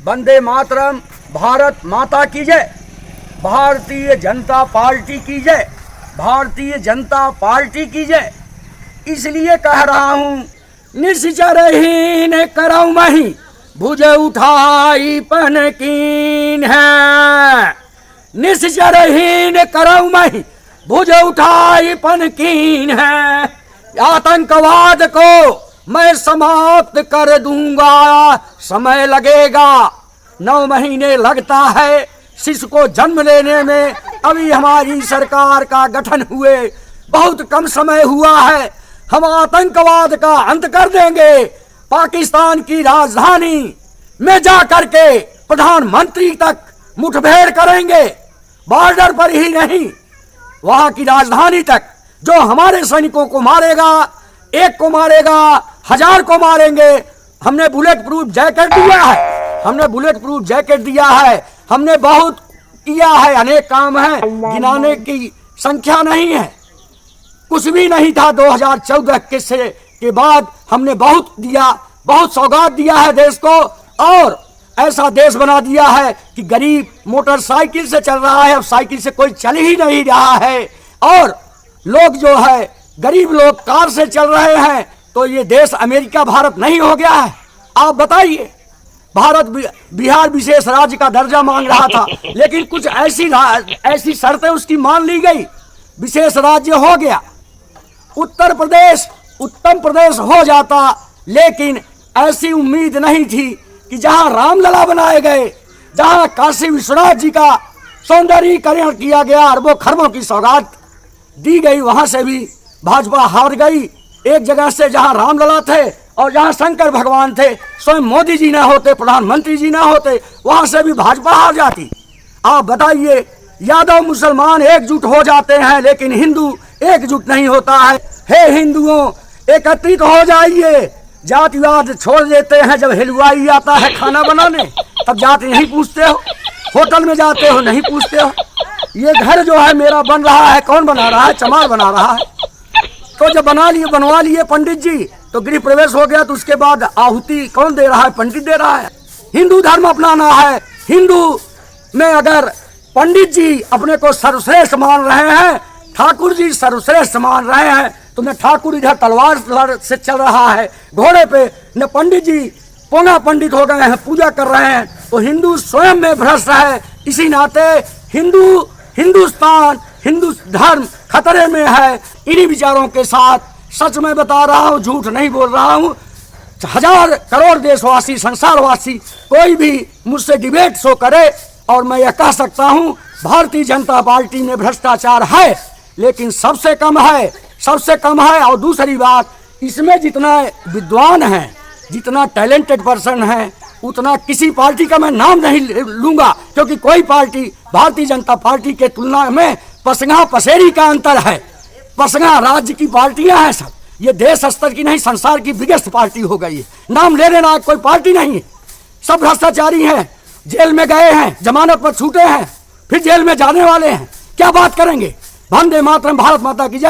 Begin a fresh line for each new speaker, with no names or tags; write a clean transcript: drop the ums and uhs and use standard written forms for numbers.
वंदे मातरम, भारत माता की जय, भारतीय जनता पार्टी की जय, भारतीय जनता पार्टी की जय। इसलिए कह रहा हूँ, निश्चरहीन करऊ मही भुज उठाई पन कीन है। निश्चरहीन करऊ मही भुज उठाई पन कीन है। आतंकवाद को मैं समाप्त कर दूंगा, समय लगेगा। 9 महीने लगता है शिशु को जन्म लेने में। अभी हमारी सरकार का गठन हुए बहुत कम समय हुआ है। हम आतंकवाद का अंत कर देंगे। पाकिस्तान की राजधानी में जा करके प्रधानमंत्री तक मुठभेड़ करेंगे। बॉर्डर पर ही नहीं, वहां की राजधानी तक। जो हमारे सैनिकों को मारेगा, 1 को मारेगा, 1000 को मारेंगे। हमने बुलेट प्रूफ जैकेट दिया है, हमने बुलेट प्रूफ जैकेट दिया है। हमने बहुत किया है, अनेक काम है, गिनाने की संख्या नहीं है। कुछ भी नहीं था 2014 के बाद। हमने बहुत दिया, बहुत सौगात दिया है देश को, और ऐसा देश बना दिया है कि गरीब मोटरसाइकिल से चल रहा है, अब साइकिल से कोई चल ही नहीं रहा है। और लोग जो है, गरीब लोग कार से चल रहे हैं। तो ये देश अमेरिका भारत नहीं हो गया है? आप बताइए। भारत बिहार विशेष राज्य का दर्जा मांग रहा था, लेकिन कुछ ऐसी शर्तें उसकी मान ली गई, विशेष राज्य हो गया। उत्तर प्रदेश उत्तम प्रदेश हो जाता, लेकिन ऐसी उम्मीद नहीं थी कि जहां रामलला बनाए गए, जहां काशी विश्वनाथ जी का सौंदर्यीकरण किया गया, अरबों खरबों की सौगात दी गई, वहां से भी भाजपा हार गई। एक जगह से जहां रामलला थे और जहां शंकर भगवान थे, स्वयं मोदी जी ना होते, प्रधानमंत्री जी ना होते, वहां से भी भाजपा हार जाती। आप बताइए, यादव मुसलमान एकजुट हो जाते हैं, लेकिन हिंदू एकजुट नहीं होता है। हे हिंदुओं, एकत्रित हो जाइए। जातिवाद छोड़ देते हैं। जब हलवाई आता है खाना बनाने, तब जाति नहीं पूछते हो। होटल में जाते हो, नहीं पूछते हो। ये घर जो है मेरा बन रहा है, कौन बना रहा है? चमार बना रहा है। तो जब बनवा लिए पंडित जी, तो गृह प्रवेश हो गया, तो उसके बाद आहुति कौन दे रहा है? पंडित दे रहा है। हिंदू धर्म अपनाना है। हिंदू में अगर पंडित जी अपने को सर्वश्रेष्ठ मान रहे हैं, ठाकुर जी सर्वश्रेष्ठ मान रहे हैं, तो न ठाकुर इधर तलवार से चल रहा है घोड़े पे, न पंडित जी पौना पंडित हो गए हैं, पूजा कर रहे हैं। तो हिंदू स्वयं में भ्रष्ट है। इसी नाते हिंदुस्तान, हिंदू धर्म खतरे में है। इन्हीं विचारों के साथ सच में बता रहा हूँ, झूठ नहीं बोल रहा हूँ। 1000 करोड़ देशवासी, संसारवासी कोई भी मुझसे डिबेट शो करे, और मैं यह कह सकता हूँ, भारतीय जनता पार्टी में भ्रष्टाचार है, लेकिन सबसे कम है, सबसे कम है। और दूसरी बात, इसमें जितना विद्वान है, जितना टैलेंटेड पर्सन है, उतना किसी पार्टी का मैं नाम नहीं लूंगा, क्योंकि कोई पार्टी भारतीय जनता पार्टी के तुलना में पसंगा पसेरी का अंतर है। पसंगा राज्य की पार्टियां हैं सब, ये देश स्तर की नहीं, संसार की बिगेस्ट पार्टी हो गई है। नाम ले लेना, कोई पार्टी नहीं है। सब भ्रष्टाचारी हैं, जेल में गए हैं, जमानत पर छूटे हैं, फिर जेल में जाने वाले हैं। क्या बात करेंगे? वंदे मातरम, भारत माता की जय।